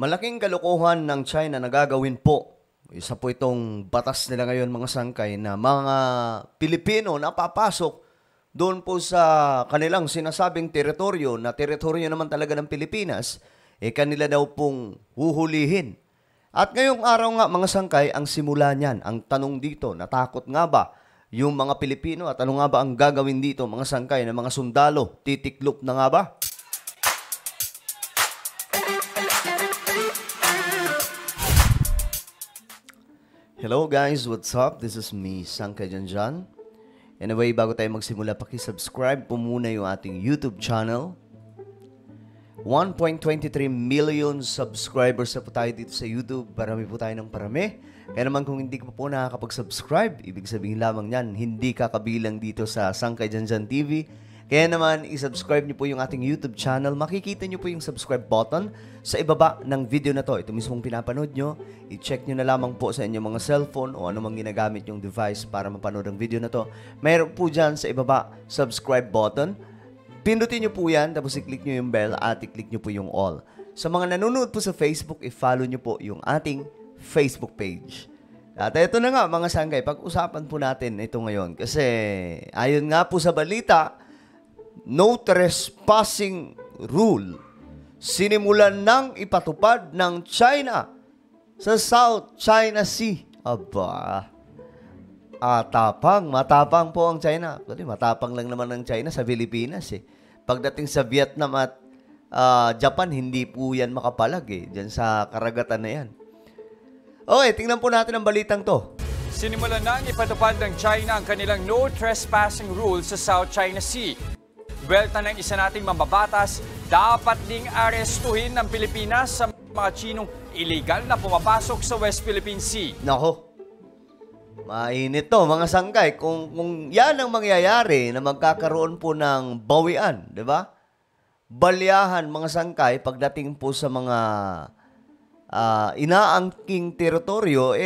Malaking kalokohan ng China na gagawin po. Isa po itong batas nila ngayon mga sangkay na mga Pilipino na papasok doon po sa kanilang sinasabing teritoryo na teritoryo naman talaga ng Pilipinas, kanila daw pong huhulihin. At ngayong araw nga mga sangkay ang simula niyan. Ang tanong dito, natakot nga ba yung mga Pilipino at ano nga ba ang gagawin dito mga sangkay ng mga sundalo? Titiklop na nga ba? Hello guys, what's up? This is me, Sangkay Janjan. Anyway, bago tayo magsimula, paki-subscribe po muna yung ating YouTube channel. 1.23 million subscribers na po tayo dito sa YouTube. Parami po tayo ng parami. Kaya naman kung hindi ka po nakakapag-subscribe, ibig sabihin lamang yan, hindi ka kabilang dito sa Sangkay Janjan TV. Kaya naman, i-subscribe niyo po yung ating YouTube channel. Makikita niyo po yung subscribe button sa ibaba ng video na to. Ito mismong pinapanood nyo. I-check nyo na lamang po sa inyong mga cellphone o anumang ginagamit yung device para mapanood ang video na to. Mayroon po dyan sa ibaba, subscribe button. Pindutin nyo po yan, tapos i-click nyo yung bell at i-click nyo po yung all. Sa mga nanonood po sa Facebook, i-follow nyo po yung ating Facebook page. At ito na nga mga sangkay, pag-usapan po natin ito ngayon. Kasi ayon nga po sa balita, no trespassing rule sinimulan ng ipatupad ng China sa South China Sea. Aba, matapang po ang China. Matapang lang naman ng China sa Pilipinas eh. Pagdating sa Vietnam at Japan, hindi po yan makapalag eh. Diyan sa karagatan na yan. Okay, tingnan po natin ang balitang to. Sinimulan na ipatupad ng China ang kanilang no trespassing rule sa South China Sea. Buwelta ng isa nating mambabatas, dapat ding arestuhin ng Pilipinas sa mga Chinong illegal na pumapasok sa West Philippine Sea. Nako, mainit to mga sangkay. Kung yan ang mangyayari na magkakaroon po ng bawian, di ba? Balyahan mga sangkay pagdating po sa mga inaangking teritoryo,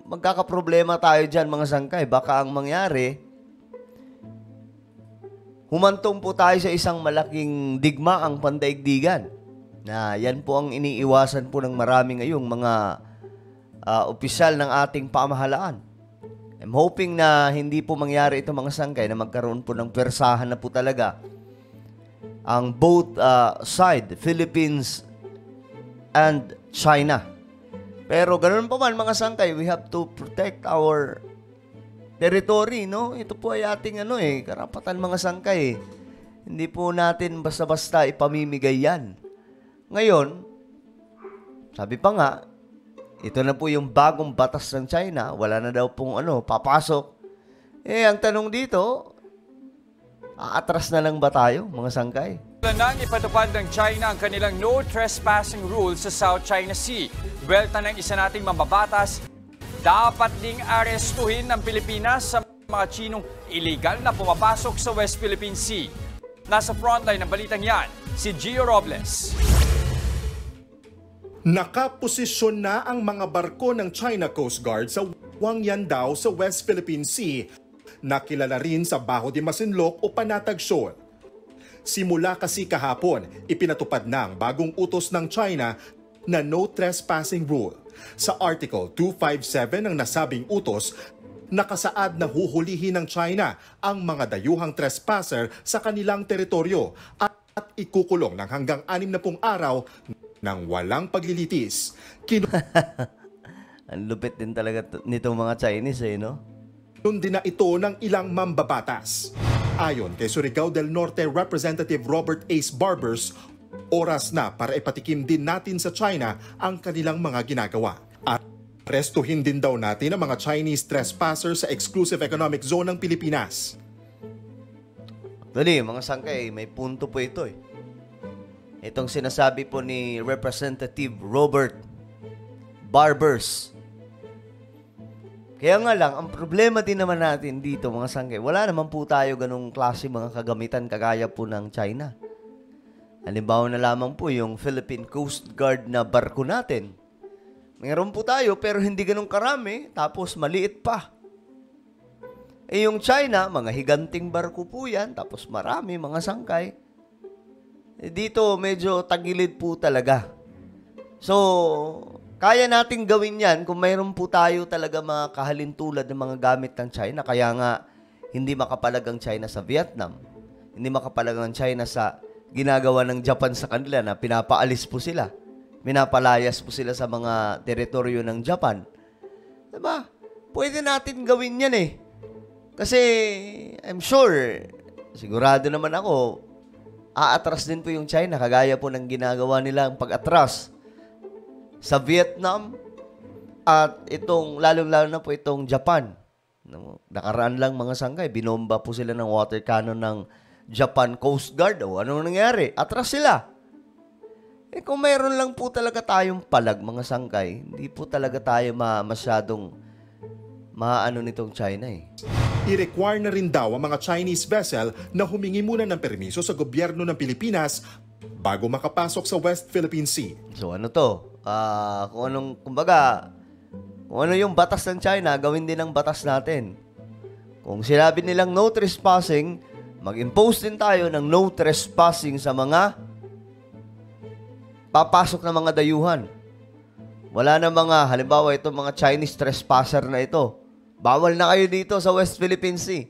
magkakaproblema tayo dyan mga sangkay. Baka ang mangyari, humantong po tayo sa isang malaking digmaang pandaigdigan. Na yan po ang iniiwasan po ng marami ngayong mga opisyal ng ating pamahalaan. I'm hoping na hindi po mangyari ito mga sangkay na magkaroon po ng persahan na po talaga ang both side, Philippines and China. Pero ganoon pa man mga sangkay, we have to protect our territory, no? Ito po ay ating karapatan mga sangkay. Hindi po natin basta-basta ipamimigay yan. Ngayon, sabi pa nga, ito na po yung bagong batas ng China. Wala na daw pong papasok. Ang tanong dito, aatras na lang ba tayo, mga sangkay? Nang ipatupad ng China ang kanilang no trespassing rule sa South China Sea. Buwelta ng isa nating mambabatas, dapat ding arestuhin ng Pilipinas sa mga Chinong illegal na pumapasok sa West Philippine Sea. Nasa frontline ng balitang yan, si Gio Robles. Nakaposisyon na ang mga barko ng China Coast Guard sa Huangyandao sa West Philippine Sea, na kilala rin sa Baho de Masinloc o Panatag Shoal. Simula kasi kahapon, ipinatupad na ang bagong utos ng China na no trespassing rule. Sa Article 257 ng nasabing utos, nakasaad na huhulihin ng China ang mga dayuhang trespasser sa kanilang teritoryo at ikukulong ng hanggang 60 araw ng walang paglilitis. Ang lupit din talaga nitong mga Chinese no? Din na ito ng ilang mambabatas. Ayon kay Surigao del Norte Representative Robert Ace Barbers, oras na para ipatikim din natin sa China ang kanilang mga ginagawa. At arestuhin din daw natin ang mga Chinese trespassers sa exclusive economic zone ng Pilipinas. Dali, mga sangkay, may punto po ito Itong sinasabi po ni Representative Robert Barbers. Kaya nga lang, ang problema din naman natin dito mga sangkay, wala naman po tayo ganung klase mga kagamitan kagaya po ng China. Halimbawa na lamang po yung Philippine Coast Guard na barko natin. Mayroon po tayo pero hindi ganun karami, tapos maliit pa. Yung China, mga higanting barko po yan, tapos marami mga sangkay. Dito medyo tagilid po talaga. So, kaya nating gawin yan kung mayroon po tayo talaga mga kahalintulad ng mga gamit ng China. Kaya nga, hindi makapalag ang China sa Vietnam. Hindi makapalag ang China sa ginagawa ng Japan sa kanila na pinapaalis po sila. Pinapalayas po sila sa mga teritoryo ng Japan. Diba? Pwede natin gawin yan eh. Kasi, I'm sure, sigurado naman ako, aatras din po yung China, kagaya po ng ginagawa nila ang pag-atras sa Vietnam at itong, lalong-lalo na po itong Japan. Nakaraan lang mga sangkay, binomba po sila ng water cannon ng Japan Coast Guard. O anong nangyari? Atras sila. Eh kung mayroon lang po talaga tayong palag mga sangkay, hindi po talaga tayo masyadong maano nitong China eh. I-require na rin daw ang mga Chinese vessel na humingi muna ng permiso sa gobyerno ng Pilipinas bago makapasok sa West Philippine Sea. So ano to? Kung anong, kumbaga, kung ano yung batas ng China, gawin din ang batas natin. Kung sinabi nilang no trespassing, mag-impose din tayo ng no trespassing sa mga papasok na mga dayuhan. Wala na mga, halimbawa itong mga Chinese trespasser na ito. Bawal na kayo dito sa West Philippine Sea.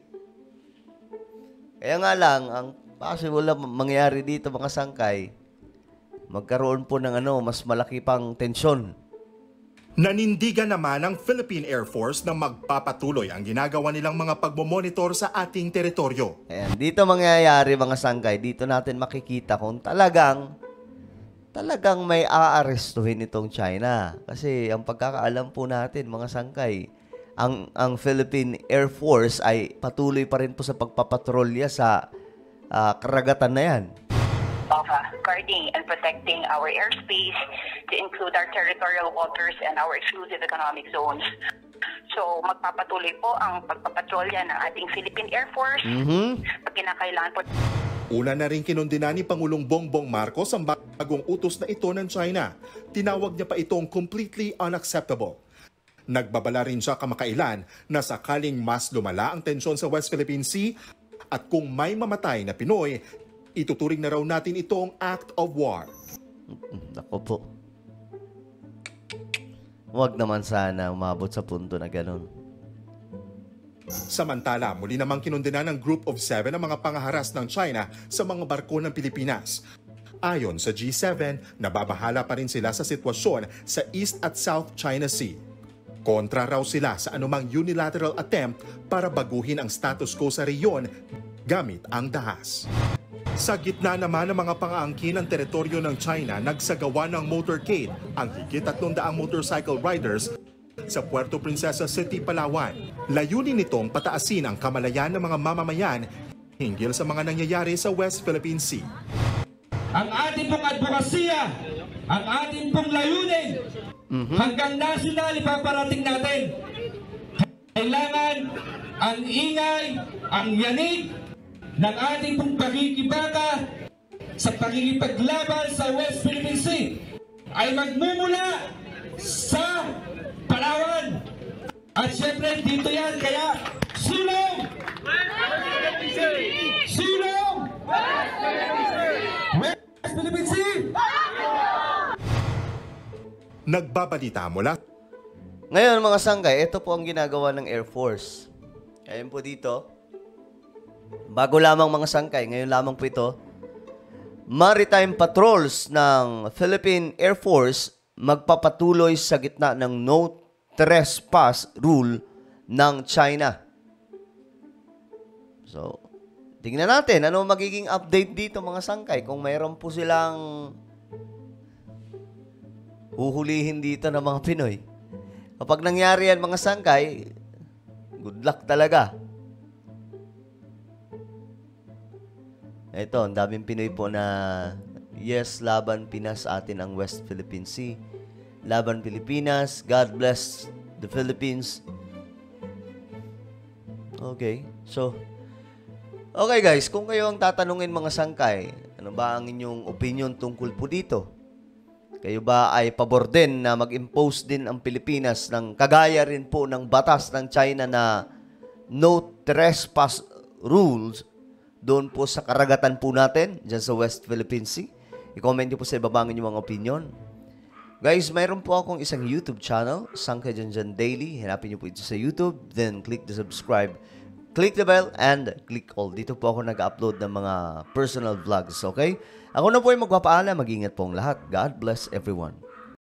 Kaya nga lang, ang possible na mangyari dito mga sangkay, magkaroon po ng mas malaki pang tensyon. Nanindigan naman ang Philippine Air Force na magpapatuloy ang ginagawa nilang mga pagmomonitor sa ating teritoryo. Ayan, dito mangyayari mga sangkay, dito natin makikita kung talagang may aarestuhin itong China. Kasi ang pagkakaalam po natin mga sangkay, ang Philippine Air Force ay patuloy pa rin po sa pagpapatrolya sa karagatan na yan. Of guarding and protecting our airspace to include our territorial waters and our exclusive economic zones. So magpapatuloy po ang pagpapatrolya ng ating Philippine Air Force pag kinakailangan po. Una na rin kinundina ni Pangulong Bongbong Marcos ang bagong utos na ito ng China. Tinawag niya pa itong completely unacceptable. Nagbabala rin siya kamakailan na sakaling mas lumala ang tensyon sa West Philippine Sea at kung may mamatay na Pinoy, ituturing na raw natin itong act of war. Ako po. Huwag naman sana umabot sa punto na ganun. Samantala, muli namang kinundina ng Group of 7 ang mga pangaharas ng China sa mga barko ng Pilipinas. Ayon sa G7, nababahala pa rin sila sa sitwasyon sa East at South China Sea. Kontra raw sila sa anumang unilateral attempt para baguhin ang status quo sa rehiyon gamit ang dahas. Sa gitna naman ng mga pang-aangkin ng teritoryo ng China, nagsagawa ng motorcade ang higit 300 motorcycle riders sa Puerto Princesa City, Palawan. Layunin nitong pataasin ang kamalayan ng mga mamamayan hinggil sa mga nangyayari sa West Philippine Sea. Ang ating pong advokasya, ang ating pong layunin, hanggang national ipaparating natin. Kailangan ang ingay, ang yanig ng ating pong pakikibaka sa pakikipaglaban sa West Philippine Sea ay magmumula sa Palawan. At syempre dito yan, kaya sulong! Sulong! West Philippine Sea! Nagbabalita mula. Ngayon mga sangkay, ito po ang ginagawa ng Air Force. Ayun po dito. Bago lamang mga sangkay, ngayon lamang po ito. Maritime patrols ng Philippine Air Force magpapatuloy sa gitna ng no trespass rule ng China. So, tingnan natin ano magiging update dito mga sangkay kung mayroon po silang huhulihin dito ng mga Pinoy. Kapag nangyari yan mga sangkay, good luck talaga. Ito, ang daming Pinoy po na yes, laban Pinas atin ang West Philippine Sea. Laban Pilipinas, God bless the Philippines. Okay, so okay guys, kung kayo ang tatanungin mga sangkay, ano ba ang inyong opinion tungkol po dito? Kayo ba ay pabor din na mag-impose din ang Pilipinas ng kagaya rin po ng batas ng China na no trespass rules doon po sa karagatan po natin, dyan sa West Philippine Sea? I-comment niyo po sa ibaba ang inyong mga opinion. Guys, mayroon po akong isang YouTube channel, Sangkay Janjan Daily. Hanapin niyo po ito sa YouTube, then click the subscribe, click the bell, and click all. Dito po ako nag-upload ng mga personal vlogs, okay? Ako na po yung magpapaalam. Mag-ingat po ang lahat. God bless everyone.